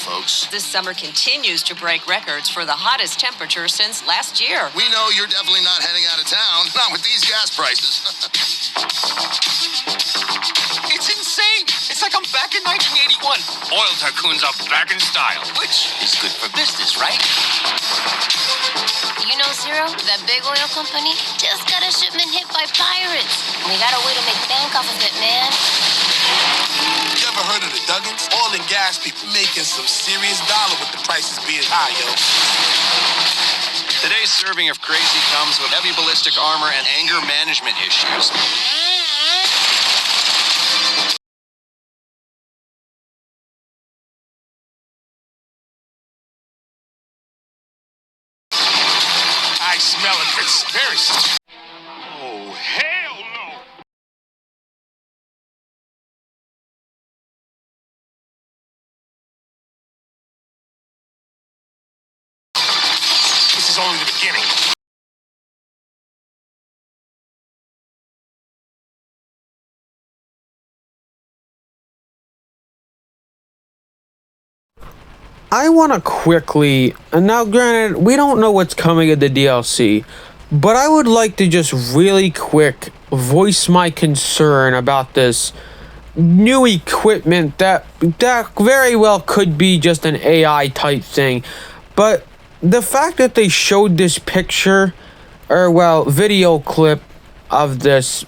folks. This summer continues to break records for the hottest temperature since last year. We know you're definitely not heading out of town, not with these gas prices. It's insane. It's like I'm back in 1981. Oil tycoons are back in style, which is good for business, right? You know, Zero, that big oil company just got a shipment hit by pirates. We got a way to make bank off of it, man. You ever heard of the Duggins? Oil and gas people making some serious dollar with the prices being high, yo. Today's serving of crazy comes with heavy ballistic armor and anger management issues. I smell a conspiracy. Oh, hell no! This is only the beginning. I want to quickly, and now granted, we don't know what's coming in the DLC, but I would like to just really quick voice my concern about this new equipment that very well could be just an AI type thing. But the fact that they showed this picture, or well, video clip of this,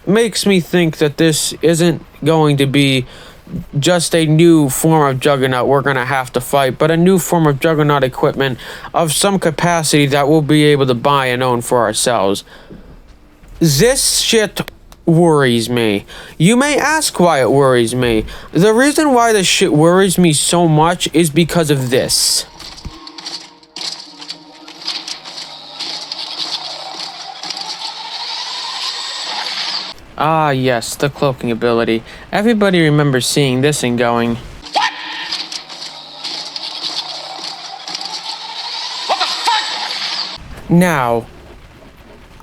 makes me think that this isn't going to be just a new form of Juggernaut we're going to have to fight, but a new form of Juggernaut equipment of some capacity that we'll be able to buy and own for ourselves. This shit worries me. You may ask why it worries me. The reason why this shit worries me so much is because of this. Ah, yes, the cloaking ability. Everybody remembers seeing this and going, What? What the fuck? Now,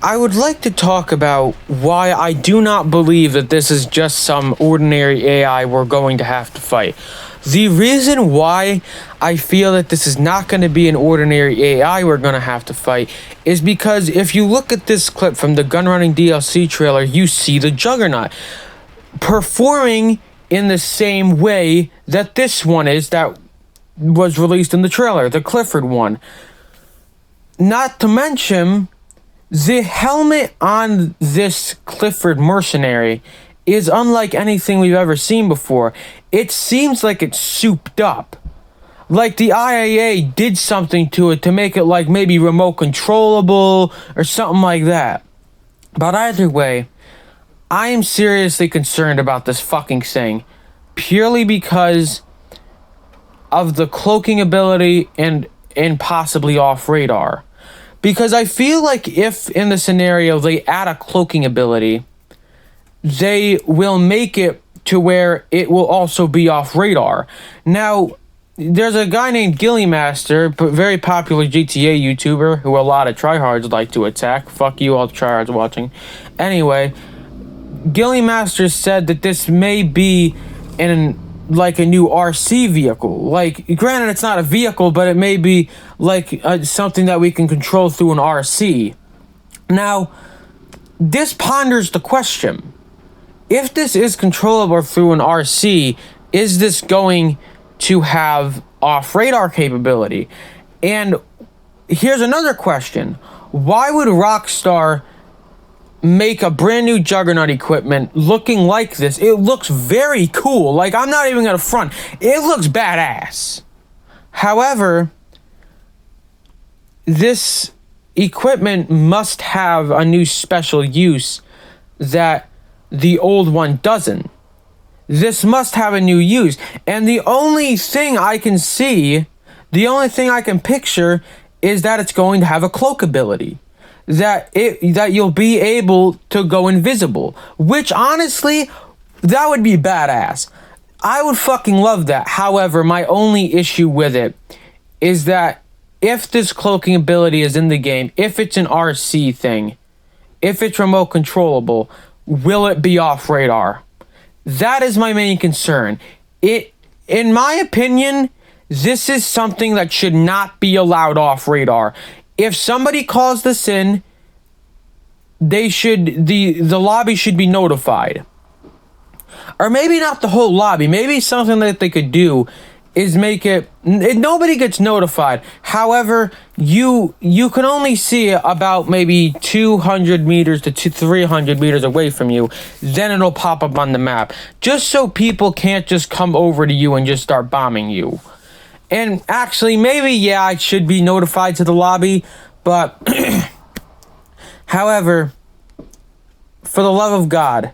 I would like to talk about why I do not believe that this is just some ordinary AI we're going to have to fight. The reason why I feel that this is not going to be an ordinary AI we're going to have to fight is because if you look at this clip from the Gunrunning DLC trailer, you see the Juggernaut performing in the same way that this one is that was released in the trailer, the Clifford one. Not to mention, the helmet on this Clifford mercenary is unlike anything we've ever seen before. It seems like it's souped up. Like the IAA did something to it to make it like maybe remote controllable or something like that. But either way, I am seriously concerned about this fucking thing. Purely because of the cloaking ability and possibly off radar. Because I feel like if in the scenario they add a cloaking ability, they will make it to where it will also be off radar. Now, there's a guy named Gillymaster, very popular GTA YouTuber, who a lot of tryhards like to attack. Fuck you all tryhards watching. Anyway, Gillymaster said that this may be like a new RC vehicle. Like, granted, it's not a vehicle, but it may be like something that we can control through an RC. Now, this ponders the question. If this is controllable through an RC, is this going to have off-radar capability? And here's another question. Why would Rockstar make a brand new Juggernaut equipment looking like this? It looks very cool. Like, I'm not even gonna front. It looks badass. However, this equipment must have a new special use that the old one doesn't. This must have a new use. And the only thing I can see, the only thing I can picture is that it's going to have a cloak ability. That you'll be able to go invisible. Which honestly, that would be badass. I would fucking love that. However, my only issue with it is that if this cloaking ability is in the game, if it's an RC thing, if it's remote controllable, will it be off radar? That is my main concern. In my opinion, This is something that should not be allowed off radar. If somebody calls this in, the lobby should be notified. Or maybe not the whole lobby. Maybe something that they could do is make it nobody gets notified. However, you can only see it about maybe 200 meters to 300 meters away from you. Then it'll pop up on the map. Just so people can't just come over to you and just start bombing you. And actually, maybe, yeah, I should be notified to the lobby. But, however, for the love of God,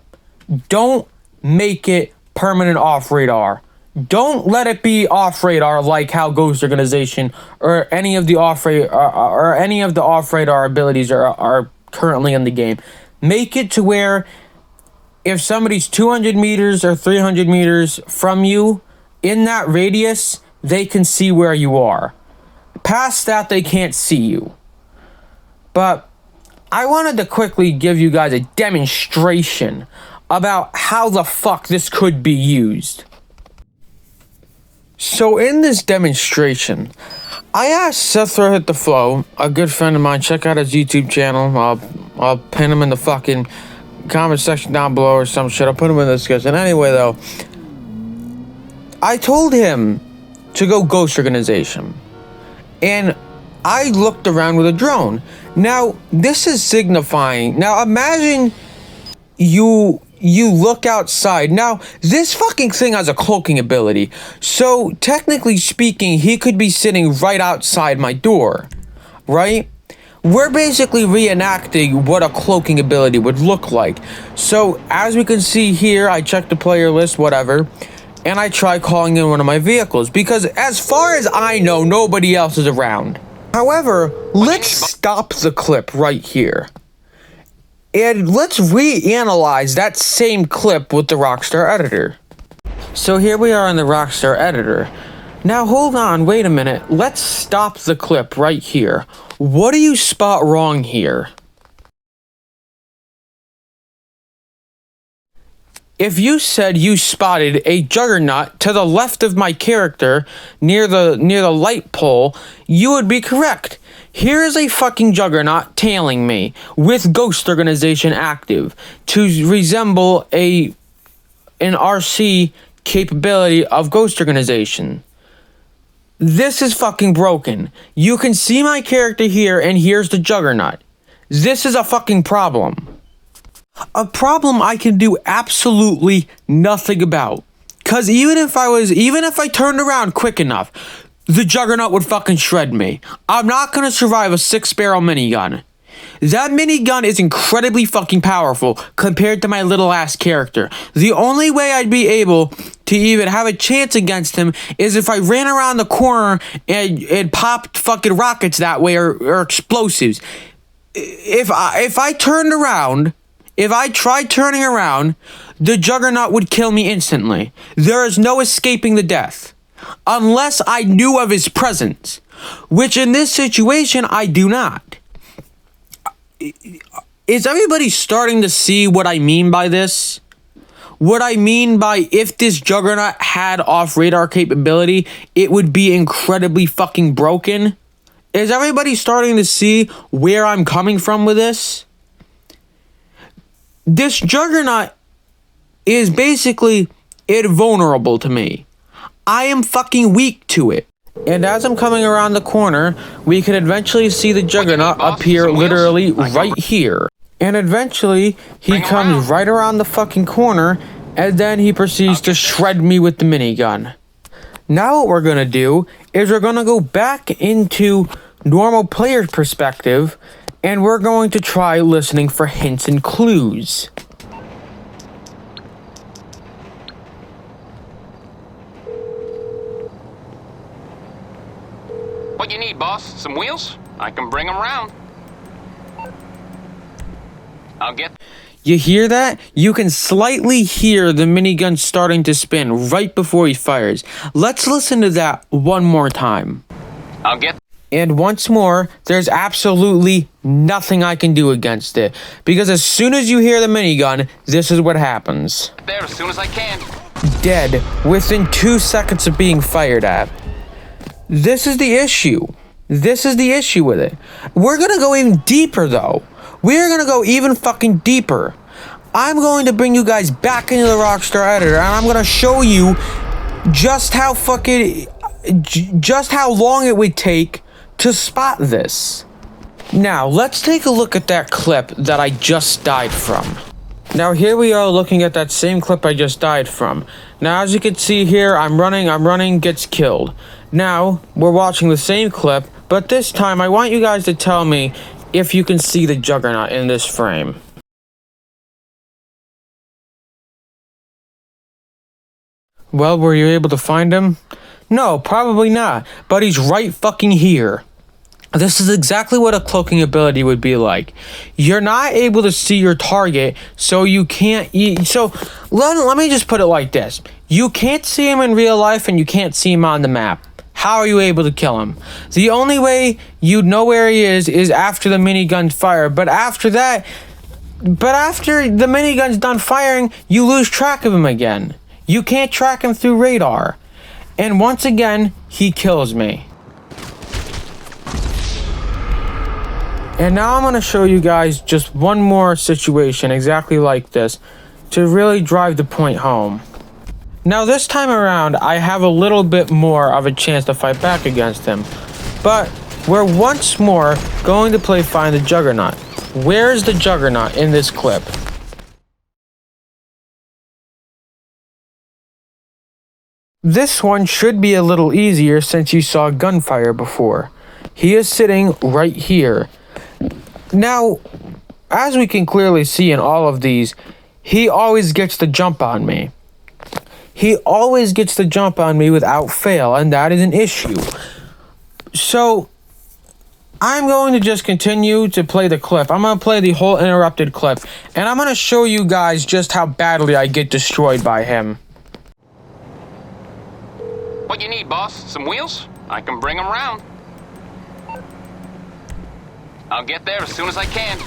don't make it permanent off radar. Don't let it be off radar like how Ghost Organization or any of the off radar abilities are currently in the game. Make it to where if somebody's 200 meters or 300 meters from you in that radius, they can see where you are. Past that, they can't see you. But I wanted to quickly give you guys a demonstration about how the fuck this could be used. So in this demonstration, I asked Sethrohitheflo, a good friend of mine, check out his YouTube channel. I'll pin him in the fucking comment section down below or some shit. I'll put him in the description. Anyway, though, I told him to go Ghost Organization. And I looked around with a drone. Now, this is signifying. Now, imagine you look outside. Now, this fucking thing has a cloaking ability. So, technically speaking, he could be sitting right outside my door. Right? We're basically reenacting what a cloaking ability would look like. So, as we can see here, I checked the player list, whatever. And I try calling in one of my vehicles. Because as far as I know, nobody else is around. However, let's stop the clip right here. And let's reanalyze that same clip with the Rockstar editor. So here we are in the Rockstar editor. Now hold on, wait a minute. Let's stop the clip right here. What do you spot wrong here? If you said you spotted a Juggernaut to the left of my character near the light pole, you would be correct. Here is a fucking Juggernaut tailing me with Ghost Organization active to resemble an RC capability of Ghost Organization. This is fucking broken. You can see my character here and here's the Juggernaut. This is a fucking problem. A problem I can do absolutely nothing about. Cause even if I turned around quick enough, the Juggernaut would fucking shred me. I'm not gonna survive a 6-barrel minigun. That minigun is incredibly fucking powerful compared to my little ass character. The only way I'd be able to even have a chance against him is if I ran around the corner and popped fucking rockets that way or explosives. If I turned around, if I tried turning around, the Juggernaut would kill me instantly. There is no escaping the death. Unless I knew of his presence. Which in this situation, I do not. Is everybody starting to see what I mean by this? What I mean by if this Juggernaut had off-radar capability, it would be incredibly fucking broken? Is everybody starting to see where I'm coming from with this? This Juggernaut is basically invulnerable to me. I am fucking weak to it. And as I'm coming around the corner, we can eventually see the Juggernaut appear literally right here. And eventually, he comes right around the fucking corner, and then he proceeds to shred me with the minigun. Now what we're gonna do is we're gonna go back into normal player perspective, and we're going to try listening for hints and clues. What you need, boss? Some wheels? I can bring them round. I'll get... You hear that? You can slightly hear the minigun starting to spin right before he fires. Let's listen to that one more time. I'll get... And once more, there's absolutely nothing I can do against it. Because as soon as you hear the minigun, this is what happens. There as soon as I can. Dead within 2 seconds of being fired at. This is the issue. This is the issue with it. We're gonna go even deeper, though. We're gonna go even fucking deeper. I'm going to bring you guys back into the Rockstar editor, and I'm gonna show you just how long it would take to spot this. Now, let's take a look at that clip that I just died from. Now, here we are looking at that same clip I just died from. Now, as you can see here, I'm running, gets killed. Now, we're watching the same clip, but this time I want you guys to tell me if you can see the Juggernaut in this frame. Well, were you able to find him? No, probably not, but he's right fucking here. This is exactly what a cloaking ability would be like. You're not able to see your target, so you can't so let me just put it like this. You can't see him in real life and you can't see him on the map. How are you able to kill him? The only way you'd know where he is after the minigun fire, but after the minigun's done firing, you lose track of him again. You can't track him through radar. And once again, he kills me. And now I'm going to show you guys just one more situation exactly like this to really drive the point home. Now this time around, I have a little bit more of a chance to fight back against him. But we're once more going to play Find the Juggernaut. Where's the Juggernaut in this clip? This one should be a little easier since you saw gunfire before. He is sitting right here. Now, as we can clearly see in all of these, he always gets the jump on me. He always gets the jump on me without fail, and that is an issue. So, I'm going to just continue to play the clip. I'm going to play the whole interrupted clip, and I'm going to show you guys just how badly I get destroyed by him. What you need, boss? Some wheels? I can bring them round. I'll get there as soon as I can.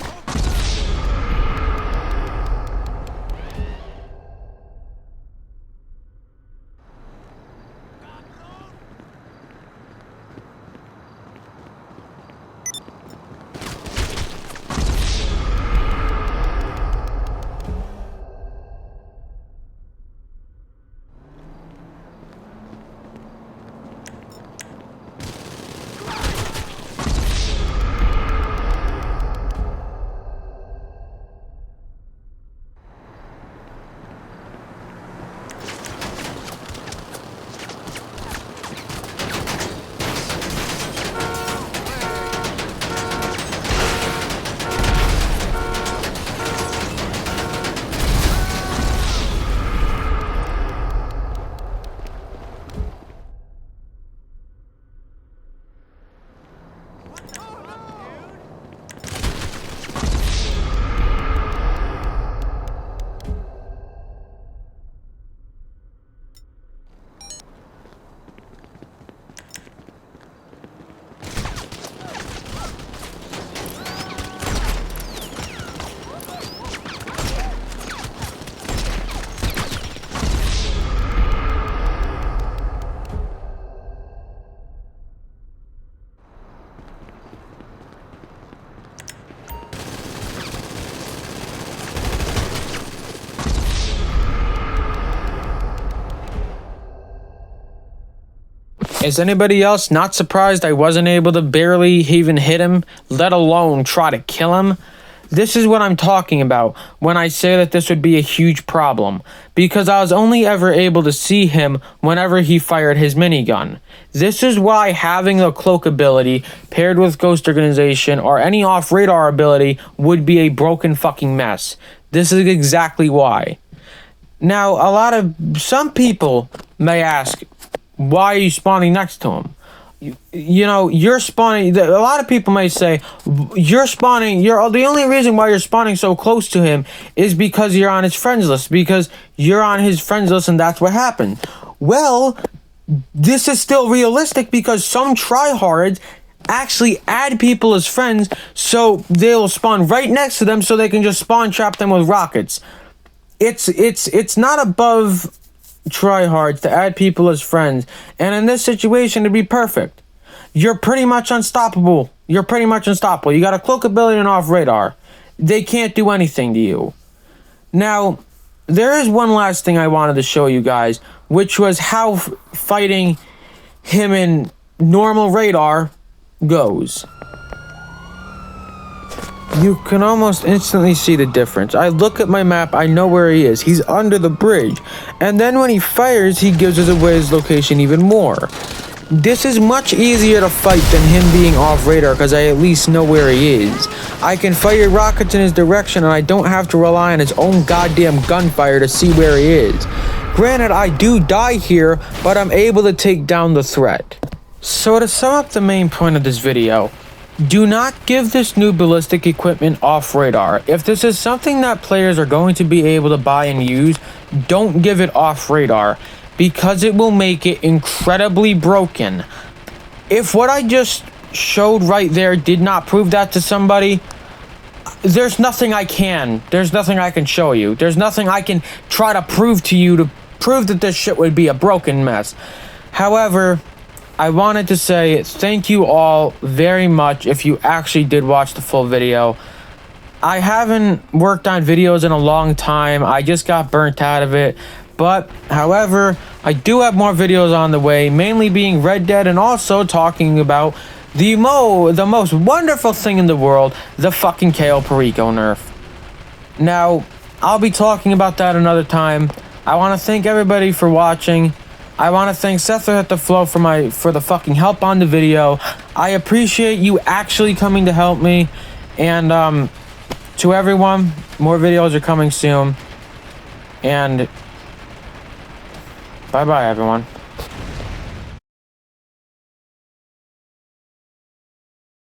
Is anybody else not surprised I wasn't able to barely even hit him, let alone try to kill him? This is what I'm talking about when I say that this would be a huge problem, because I was only ever able to see him whenever he fired his minigun. This is why having the cloak ability paired with Ghost Organization or any off-radar ability would be a broken fucking mess. This is exactly why. Now, some people may ask, why are you spawning next to him? You know, you're spawning. A lot of people may say you're spawning. The only reason why you're spawning so close to him is because you're on his friends list. Because you're on his friends list, and that's what happened. Well, this is still realistic because some tryhards actually add people as friends, so they'll spawn right next to them, so they can just spawn trap them with rockets. It's not above tryhards to add people as friends, and in this situation, it'd be perfect. You're pretty much unstoppable. You got a cloak ability and off radar. They can't do anything to you. Now, there is one last thing I wanted to show you guys, which was how fighting him in normal radar goes. You can almost instantly see the difference. I look at my map, I know where he is. He's under the bridge. And then when he fires, he gives us away his location even more. This is much easier to fight than him being off radar because I at least know where he is. I can fire rockets in his direction and I don't have to rely on his own goddamn gunfire to see where he is. Granted, I do die here, but I'm able to take down the threat. So to sum up the main point of this video, do not give this new ballistic equipment off radar. If this is something that players are going to be able to buy and use, don't give it off radar, because it will make it incredibly broken. If what I just showed right there did not prove that to somebody, there's nothing I can show you. There's nothing I can try to prove to you to prove that this shit would be a broken mess. However, I wanted to say thank you all very much if you actually did watch the full video. I haven't worked on videos in a long time. I just got burnt out of it. But, however, I do have more videos on the way, mainly being Red Dead and also talking about the most wonderful thing in the world, the fucking Kale Perico nerf. Now, I'll be talking about that another time. I want to thank everybody for watching. I want to thank Sethrohitheflo for the fucking help on the video. I appreciate you actually coming to help me. And, to everyone, more videos are coming soon. And bye-bye, everyone.